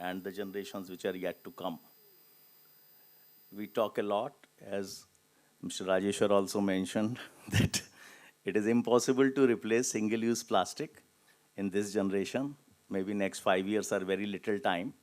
and the generations which are yet to come. We talk a lot, as Mr. Rajeshwar also mentioned, that it is impossible to replace single-use plastic in this generation. Maybe next 5 years are very little time.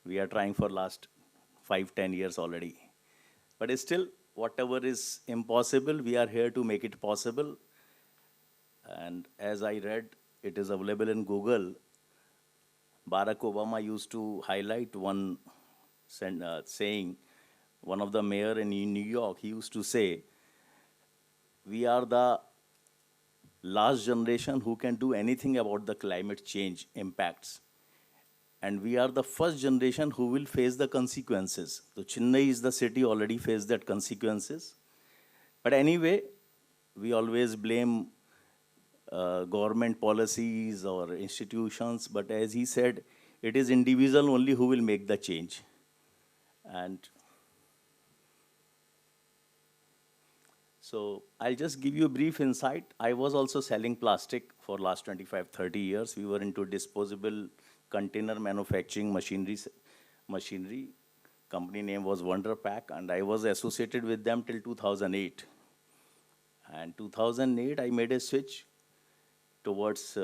We are trying for last 5, 10 years already. But still, whatever is impossible, we are here to make it possible. And as I read, it is available in Google. Barack Obama used to highlight one saying, one of the mayor in New York, he used to say, we are the last generation who can do anything about the climate change impacts. And we are the first generation who will face the consequences. So Chennai is the city already faced that consequences. But anyway, we always blame government policies or institutions, but as he said, it is individual only who will make the change. And so I'll just give you a brief insight. I was also selling plastic for last 25, 30 years. We were into disposable container manufacturing machinery. Company name was Wonder Pack, and I was associated with them till 2008. And 2008, I made a switch towards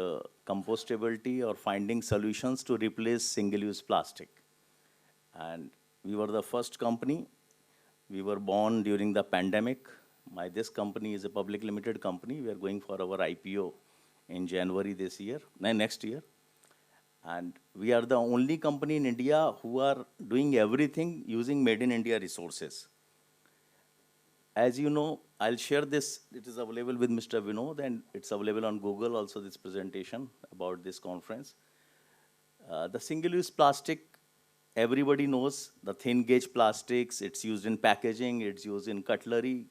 compostability or finding solutions to replace single-use plastic. And we were the first company. We were born during the pandemic. This company is a public limited company. We are going for our IPO in January this year, next year. And we are the only company in India who are doing everything using made in India resources. As you know, I'll share this. It is available with Mr. Vinod, and it's available on Google also, this presentation about this conference. The single-use plastic, everybody knows, the thin gauge plastics, it's used in packaging, it's used in cutlery.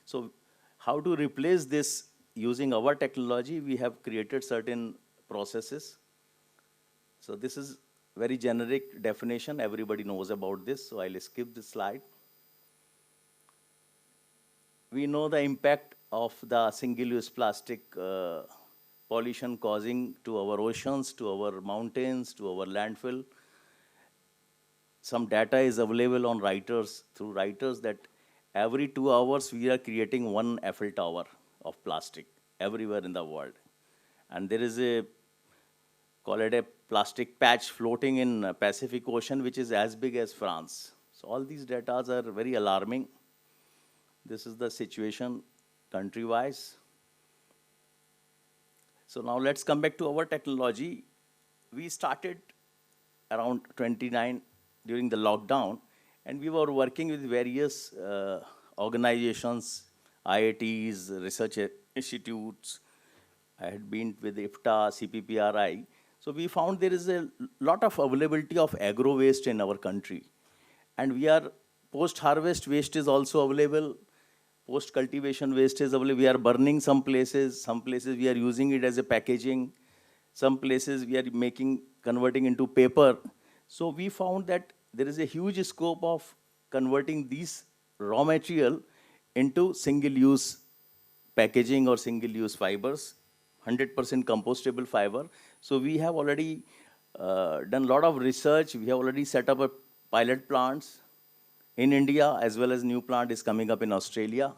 So how to replace this using our technology? We have created certain processes. So this is very generic definition. Everybody knows about this, so I'll skip this slide. We know the impact of the single-use plastic pollution causing to our oceans, to our mountains, to our landfill. Some data is available on through Reuters, that every 2 hours we are creating 1 Eiffel Tower of plastic everywhere in the world. And there is call it a plastic patch floating in Pacific Ocean, which is as big as France. So all these data are very alarming. This is the situation country-wise. So now let's come back to our technology. We started around 29 during the lockdown, and we were working with various organizations, IITs, research institutes. I had been with IFTA, CPPRI. So we found there is a lot of availability of agro-waste in our country. And post-harvest waste is also available. Post-cultivation waste is available. We are burning some places we are using it as a packaging. Some places we are converting into paper. So we found that there is a huge scope of converting these raw material into single-use packaging or single-use fibers, 100% compostable fiber. So we have already done a lot of research. We have already set up pilot plants in India, as well as new plant is coming up in Australia.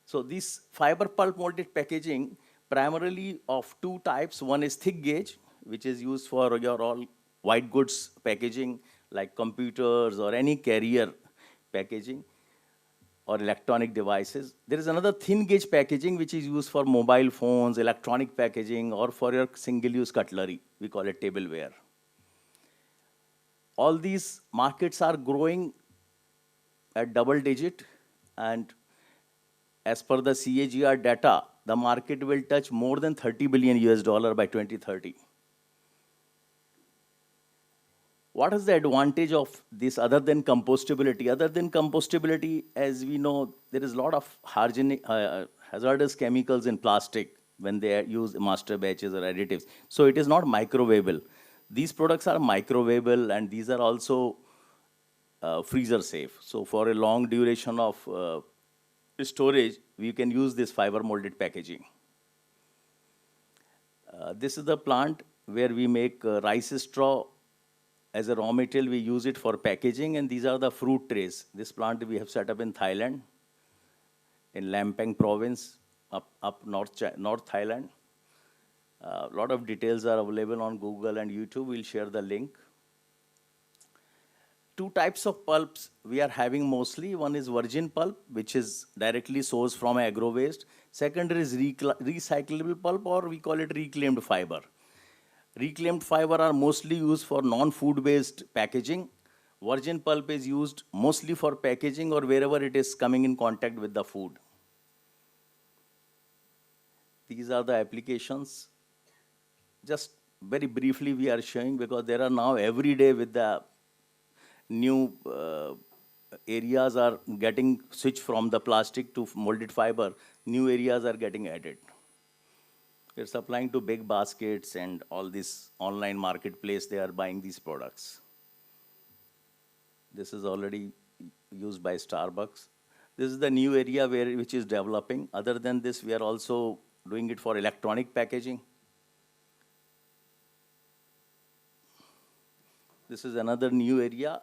So this fiber pulp molded packaging, primarily of 2 types. One is thick gauge, which is used for your all white goods packaging, like computers or any carrier packaging or electronic devices. There is another thin gauge packaging, which is used for mobile phones, electronic packaging, or for your single-use cutlery. We call it tableware. All these markets are growing at double digit, and as per the CAGR data, the market will touch more than $30 billion by 2030. What is the advantage of this other than compostability? Other than compostability, as we know, there is a lot of hazardous chemicals in plastic when they use master batches or additives. So it is not microwavable. These products are microwavable, and these are also freezer safe. So for a long duration of storage, we can use this fiber molded packaging. This is the plant where we make rice straw as a raw material, we use it for packaging, and these are the fruit trays. This plant we have set up in Thailand, in Lampang province, up North Thailand. A lot of details are available on Google and YouTube. We'll share the link. Two types of pulps we are having mostly. One is virgin pulp, which is directly sourced from agro-waste. Second is recyclable pulp, or we call it reclaimed fiber. Reclaimed fiber are mostly used for non-food-based packaging. Virgin pulp is used mostly for packaging or wherever it is coming in contact with the food. These are the applications. Just very briefly we are showing, because there are now every day with the new areas are getting switched from the plastic to molded fiber, new areas are getting added. We're supplying to big baskets and all this online marketplace, they are buying these products. This is already used by Starbucks. This is the new area which is developing. Other than this, we are also doing it for electronic packaging. This is another new area.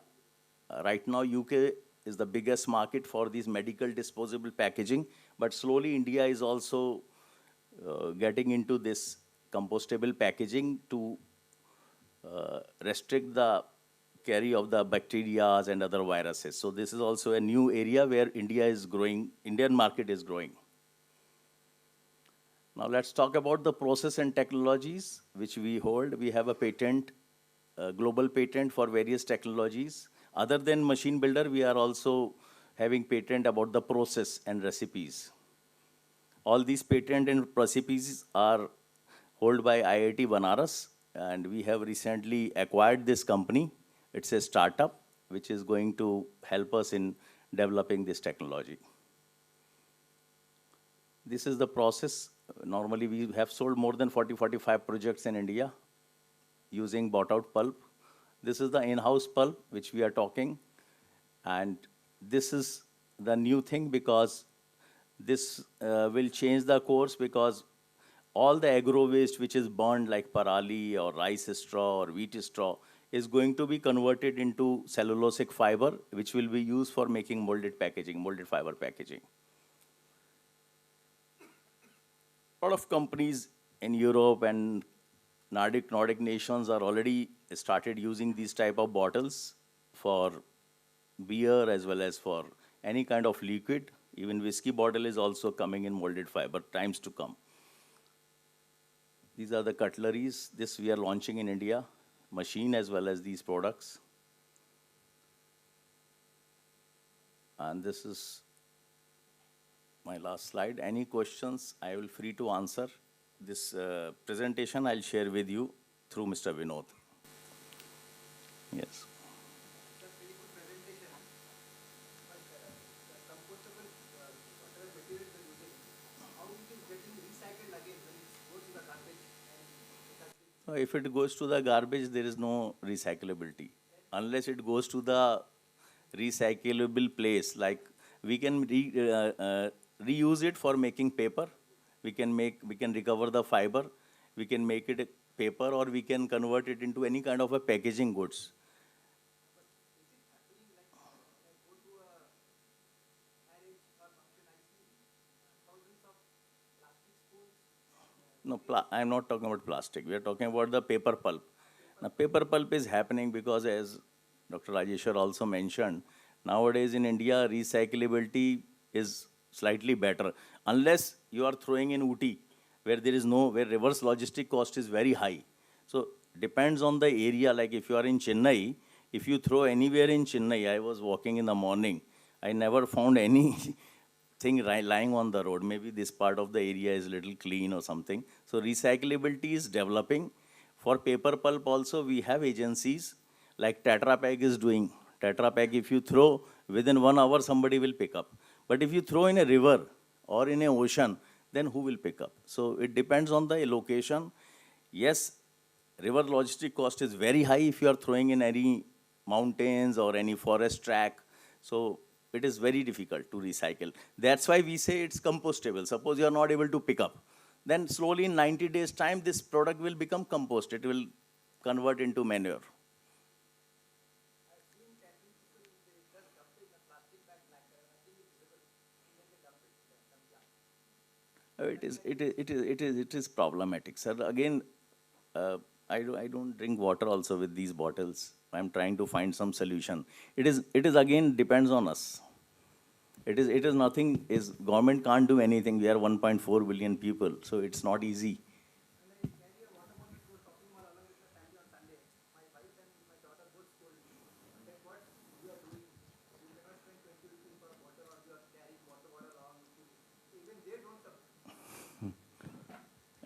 Right now, UK is the biggest market for these medical disposable packaging, but slowly India is also getting into this compostable packaging to restrict the carry of the bacteria and other viruses. So this is also a new area where India is growing, Indian market is growing. Now let's talk about the process and technologies which we hold. We have a patent, global patent for various technologies. Other than machine builder, we are also having patent about the process and recipes. All these patent and recipes are held by IIT Banaras, and we have recently acquired this company. It's a startup which is going to help us in developing this technology. This is the process. Normally, we have sold more than 45 projects in India using bought-out pulp. This is the in-house pulp which we are talking. And this is the new thing, because this will change the course, because all the agro-waste which is burned like parali or rice straw or wheat straw is going to be converted into cellulosic fiber, which will be used for making molded packaging, molded fiber packaging. A lot of companies in Europe and Nordic nations are already started using these type of bottles for beer as well as for any kind of liquid. Even whiskey bottle is also coming in molded fiber, times to come. These are the cutleries. This we are launching in India, machine as well as these products. And this is my last slide. Any questions, I will free to answer. This presentation I'll share with you through Mr. Vinod. Yes. If it goes to the garbage, there is no recyclability. Unless it goes to the recyclable place, like we can reuse it for making paper. We can recover the fiber. We can make it paper, or we can convert it into any kind of a packaging goods. No, I'm not talking about plastic. We are talking about the paper pulp. Now, paper pulp is happening because, as Dr. Rajeshwar also mentioned, nowadays in India, recyclability is slightly better. Unless you are throwing in Uti, where there is no, where reverse logistic cost is very high. So, depends on the area. Like if you are in Chennai, if you throw anywhere in Chennai, I was walking in the morning, I never found any thing lying on the road. Maybe this part of the area is a little clean or something. So recyclability is developing. For paper pulp also, we have agencies like Tetra Pak is doing. Tetra Pak, if you throw, within 1 hour, somebody will pick up. But if you throw in a river or in an ocean, then who will pick up? So it depends on the location. Yes, river logistic cost is very high if you are throwing in any mountains or any forest track. So it is very difficult to recycle. That's why we say it's compostable. Suppose you are not able to pick up, then slowly in 90 days time, this product will become compost. It will convert into manure. It is problematic, sir. Again, I don't drink water also with these bottles. I'm trying to find some solution. It is again depends on us. It is nothing, is government can't do anything. We are 1.4 billion people, so it's not easy.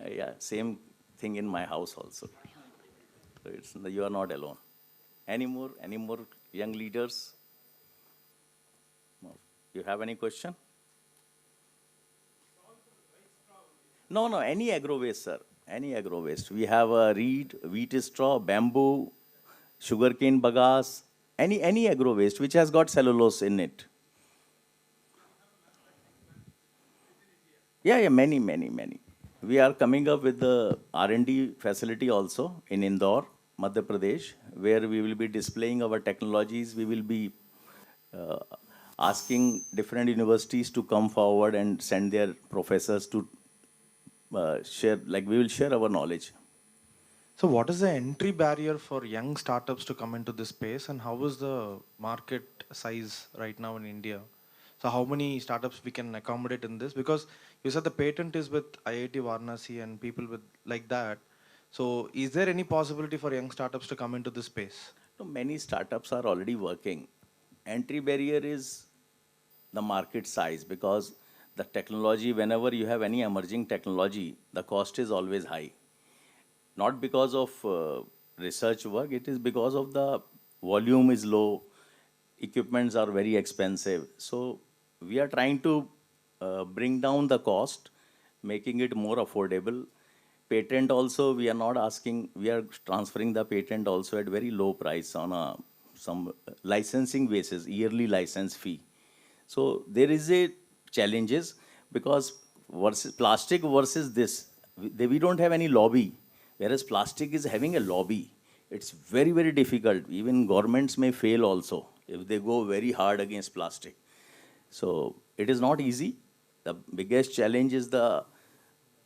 Yeah, same thing in my house also. So you are not alone. Any more young leaders? No. You have any question? No, no, any agro waste, sir. Any agro waste. We have a reed, wheat straw, bamboo, sugarcane bagasse, any agro waste which has got cellulose in it. Yeah, yeah, many, many, many. We are coming up with the R&D facility also in Indore, Madhya Pradesh, where we will be displaying our technologies. We will be uh, asking different universities to come forward and send their professors to share, like we will share our knowledge. So what is the entry barrier for young startups to come into this space, and how is the market size right now in India? So how many startups we can accommodate in this? Because you said the patent is with IIT Varanasi and people with like that. So is there any possibility for young startups to come into this space? So many startups are already working. Entry barrier is the market size, because the technology, whenever you have any emerging technology, the cost is always high. Not because of research work, it is because of the volume is low, equipments are very expensive. So we are trying to bring down the cost, making it more affordable. Patent also, we are not asking, we are transferring the patent also at very low price on a some licensing basis, yearly license fee. So there is a challenges, because versus plastic versus this, we don't have any lobby, whereas plastic is having a lobby. It's very, very difficult. Even governments may fail also if they go very hard against plastic. So it is not easy. The biggest challenge is the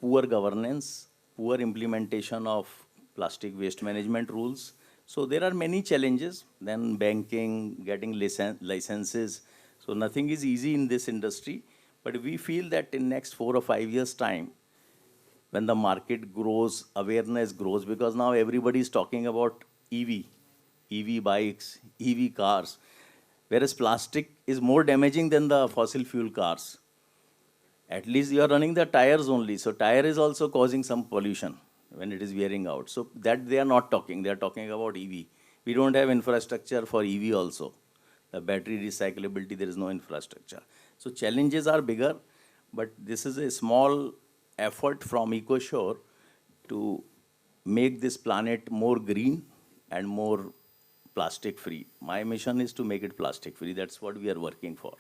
poor governance, poor implementation of plastic waste management rules. So there are many challenges. Then banking, getting licenses. So nothing is easy in this industry. But we feel that in next 4 or 5 years' time, when the market grows, awareness grows, because now everybody is talking about EV bikes, EV cars, whereas plastic is more damaging than the fossil fuel cars. At least you are running the tires only. So tire is also causing some pollution when it is wearing out. So that they are not talking. They are talking about EV. We don't have infrastructure for EV also. The battery recyclability, there is no infrastructure. So challenges are bigger, but this is a small effort from EcoShore to make this planet more green and more plastic free. My mission is to make it plastic free. That's what we are working for.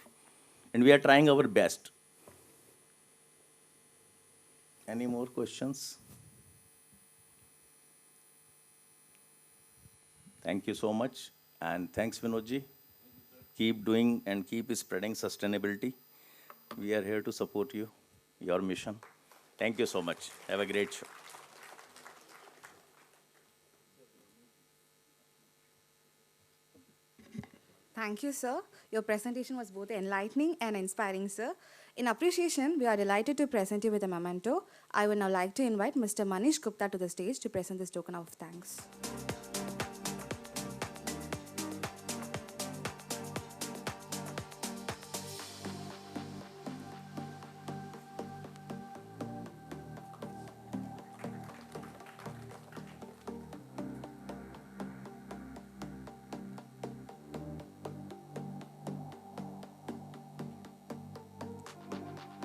And we are trying our best. Any more questions? Thank you so much. And thanks, Vinodji. Keep doing and keep spreading sustainability. We are here to support you, your mission. Thank you so much. Have a great show. Thank you, sir. Your presentation was both enlightening and inspiring, sir. In appreciation, we are delighted to present you with a memento. I would now like to invite Mr. Manish Gupta to the stage to present this token of thanks.